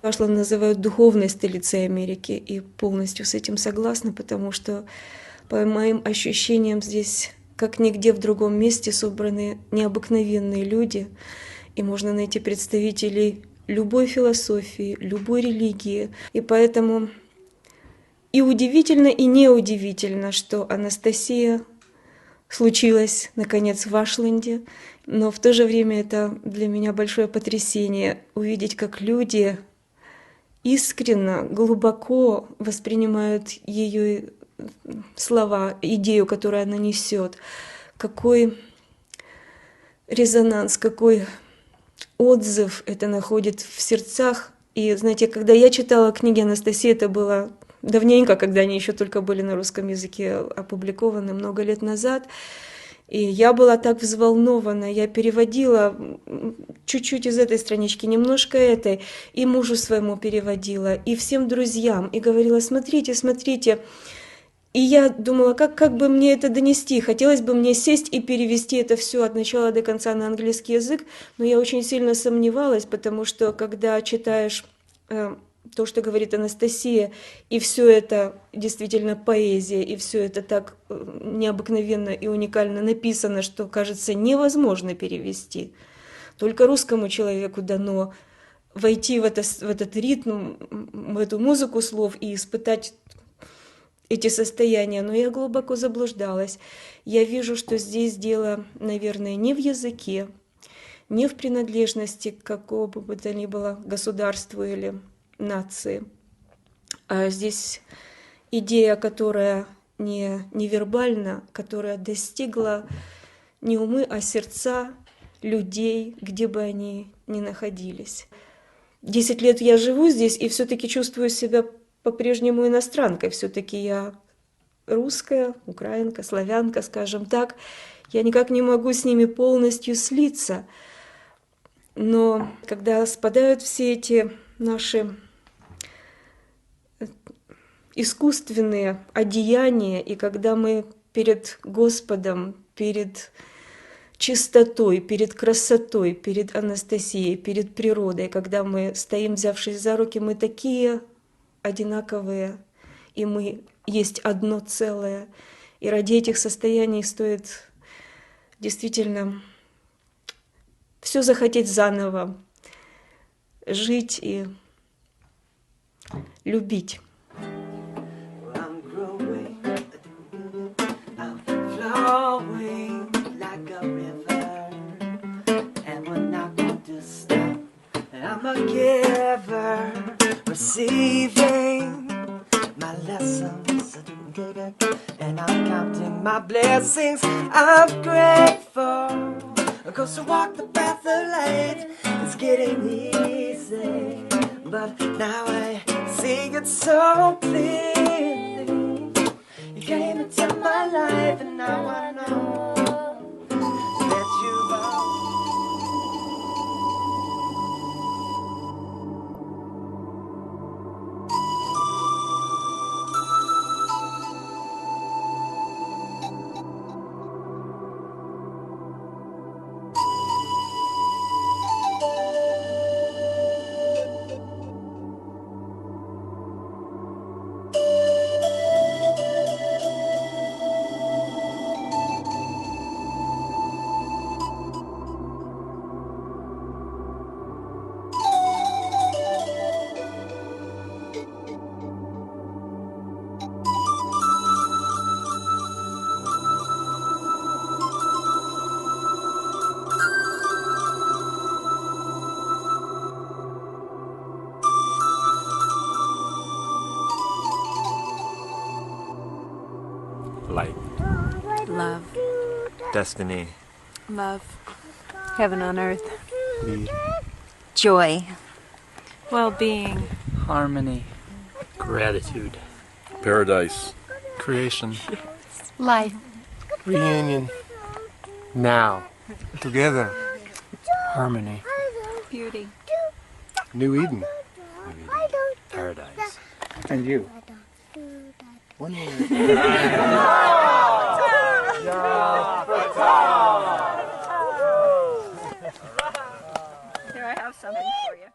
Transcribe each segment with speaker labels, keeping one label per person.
Speaker 1: Ашла называют духовной столицей Америки, и полностью с этим согласна, потому что, по моим ощущениям, здесь, как нигде в другом месте, собраны необыкновенные люди, и можно найти представителей любой философии, любой религии. И поэтому и удивительно, и неудивительно, что Анастасия случилась, наконец, в Ашленде, но в то же время это для меня большое потрясение увидеть, как люди искренне, глубоко воспринимают ее слова, идею, которую она несет, какой резонанс, какой отзыв это находит в сердцах. И, знаете, когда я читала книги Анастасии, это было давненько, когда они еще только были на русском языке опубликованы, много лет назад. И я была так взволнована, я переводила чуть-чуть из этой странички, немножко этой, и мужу своему переводила, и всем друзьям, и говорила: смотрите, смотрите. И я думала, как бы мне это донести, хотелось бы мне сесть и перевести это все от начала до конца на английский язык, но я очень сильно сомневалась, потому что когда читаешь то, что говорит Анастасия, и все это действительно поэзия, и все это так необыкновенно и уникально написано, что, кажется, невозможно перевести. Только русскому человеку дано войти в этот ритм, в эту музыку слов и испытать эти состояния. Но я глубоко заблуждалась. Я вижу, что здесь дело, наверное, не в языке, не в принадлежности к какому бы то ни было государству или нации. А здесь идея, которая не вербальна, которая достигла не умы, а сердца людей, где бы они ни находились. 10 лет я живу здесь и все-таки чувствую себя по-прежнему иностранкой. Все-таки я русская, украинка, славянка, скажем так. Я никак не могу с ними полностью слиться. Но когда спадают все эти наши искусственные одеяния, и когда мы перед Господом, перед чистотой, перед красотой, перед Анастасией, перед природой, когда мы стоим, взявшись за руки, мы такие одинаковые, и мы есть одно целое. И ради этих состояний стоит действительно все захотеть заново, жить и любить.
Speaker 2: I'm a giver, receiving my lessons, and I'm counting my blessings. I'm grateful, 'cause to walk the path of light is getting easy, but now I see it so clearly. You came into my life, and now I know that you are.
Speaker 3: Light.
Speaker 4: Love.
Speaker 3: Destiny.
Speaker 4: Love. Heaven on earth.
Speaker 3: Lead.
Speaker 4: Joy.
Speaker 5: Well-being.
Speaker 6: Harmony.
Speaker 7: Gratitude.
Speaker 8: Paradise.
Speaker 3: Creation.
Speaker 4: Life.
Speaker 8: Reunion.
Speaker 3: Now.
Speaker 8: Together.
Speaker 6: Harmony.
Speaker 5: Beauty.
Speaker 8: New Eden.
Speaker 7: Paradise.
Speaker 6: And you.
Speaker 8: One more.
Speaker 5: Here, I have something for you.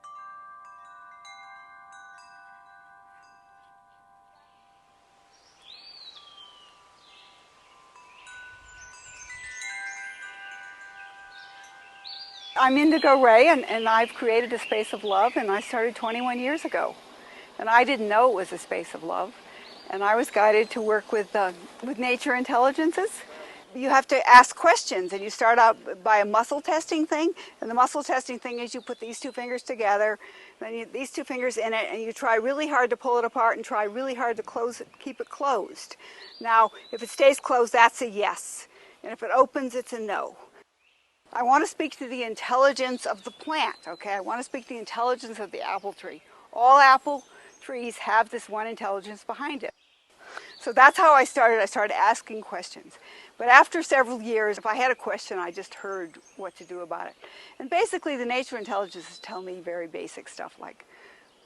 Speaker 9: I'm Indigo Ray, and I've created a space of love, and I started 21 years ago. And I didn't know it was a space of love. And I was guided to work with nature intelligences. You have to ask questions, and you start out by a muscle testing thing. And the muscle testing thing is you put these two fingers together, then these two fingers in it, and you try really hard to pull it apart and try really hard to close it, keep it closed. Now, if it stays closed, that's a yes. And if it opens, it's a no. I want to speak to the intelligence of the plant, okay? I want to speak to the intelligence of the apple tree. All apple trees have this one intelligence behind it. So that's how I started. I started asking questions. But after several years, if I had a question, I just heard what to do about it. And basically, the nature intelligences tell me very basic stuff like,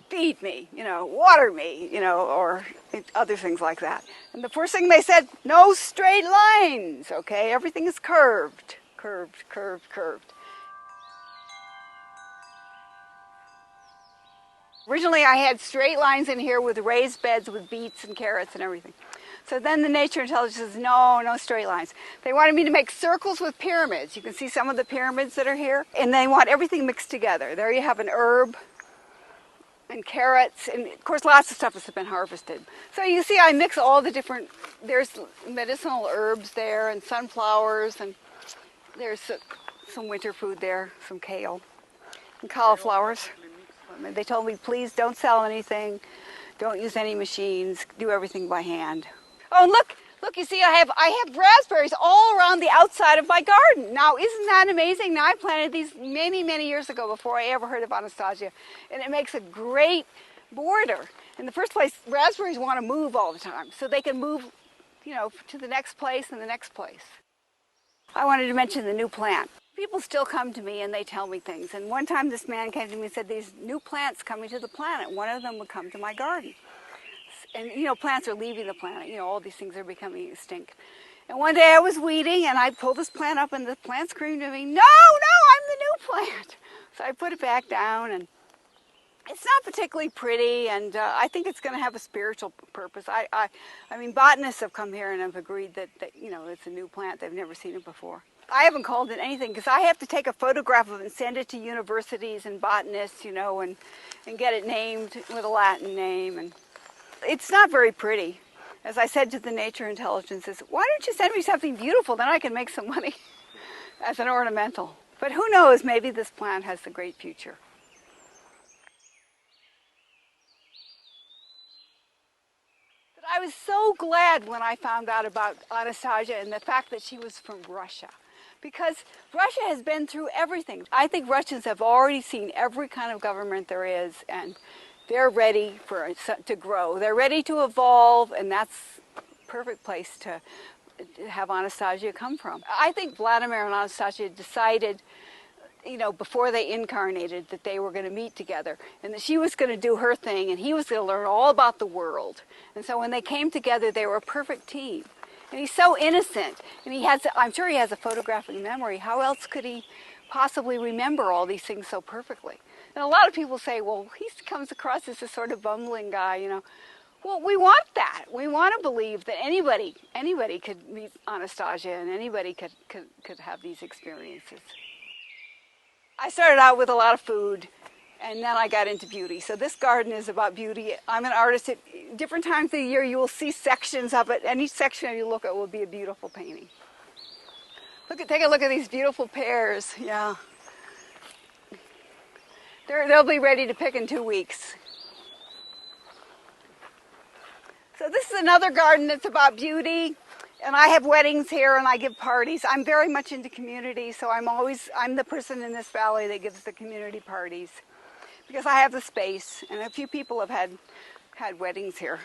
Speaker 9: feed me, water me, or other things like that. And the first thing they said, no straight lines, okay? Everything is curved, curved, curved, curved. Originally, I had straight lines in here with raised beds with beets and carrots and everything. So then the nature intelligence says, no straight lines. They wanted me to make circles with pyramids. You can see some of the pyramids that are here. And they want everything mixed together. There you have an herb and carrots, and of course lots of stuff has been harvested. So you see I mix all the different, there's medicinal herbs there and sunflowers, and there's some winter food there, some kale and cauliflowers. They told me, please don't sell anything, don't use any machines, do everything by hand. Oh, and look, you see I have raspberries all around the outside of my garden. Now, isn't that amazing? Now, I planted these many, many years ago before I ever heard of Anastasia, and it makes a great border. In the first place, raspberries want to move all the time, so they can move, to the next place and the next place. I wanted to mention the new plant. People still come to me and they tell me things. And one time this man came to me and said, these new plants coming to the planet. One of them would come to my garden. And, plants are leaving the planet. All these things are becoming extinct. And one day I was weeding and I pulled this plant up and the plant screamed at me, no, I'm the new plant. So I put it back down, and it's not particularly pretty, and I think it's going to have a spiritual purpose. I mean, botanists have come here and have agreed that it's a new plant. They've never seen it before. I haven't called it anything because I have to take a photograph of it and send it to universities and botanists, and get it named with a Latin name. And it's not very pretty. As I said to the nature intelligences, why don't you send me something beautiful, then I can make some money as an ornamental. But who knows, maybe this plant has a great future. But I was so glad when I found out about Anastasia and the fact that she was from Russia. Because Russia has been through everything. I think Russians have already seen every kind of government there is, and they're ready to grow. They're ready to evolve, and that's a perfect place to have Anastasia come from. I think Vladimir and Anastasia decided, before they incarnated, that they were going to meet together, and that she was going to do her thing, and he was going to learn all about the world. And so when they came together, they were a perfect team. And he's so innocent, and I'm sure he has a photographic memory. How else could he possibly remember all these things so perfectly? And a lot of people say, well, he comes across as a sort of bumbling guy, Well, we want that. We want to believe that anybody could meet Anastasia, and anybody could have these experiences. I started out with a lot of food, and then I got into beauty. So this garden is about beauty. I'm an artist. At different times of the year, you will see sections of it, and each section you look at will be a beautiful painting. Take a look at these beautiful pears. Yeah. They'll be ready to pick in 2 weeks. So this is another garden that's about beauty. And I have weddings here, and I give parties. I'm very much into community, so I'm the person in this valley that gives the community parties, because I have the space, and a few people have had weddings here.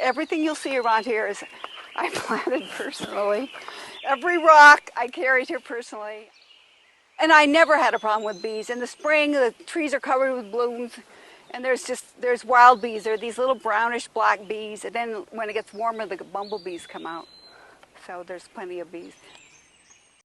Speaker 9: Everything you'll see around here is I planted personally. Every rock I carried here personally. And I never had a problem with bees. In the spring, the trees are covered with blooms, and there's wild bees. There are these little brownish black bees, and then when it gets warmer, the bumblebees come out. So there's plenty of bees.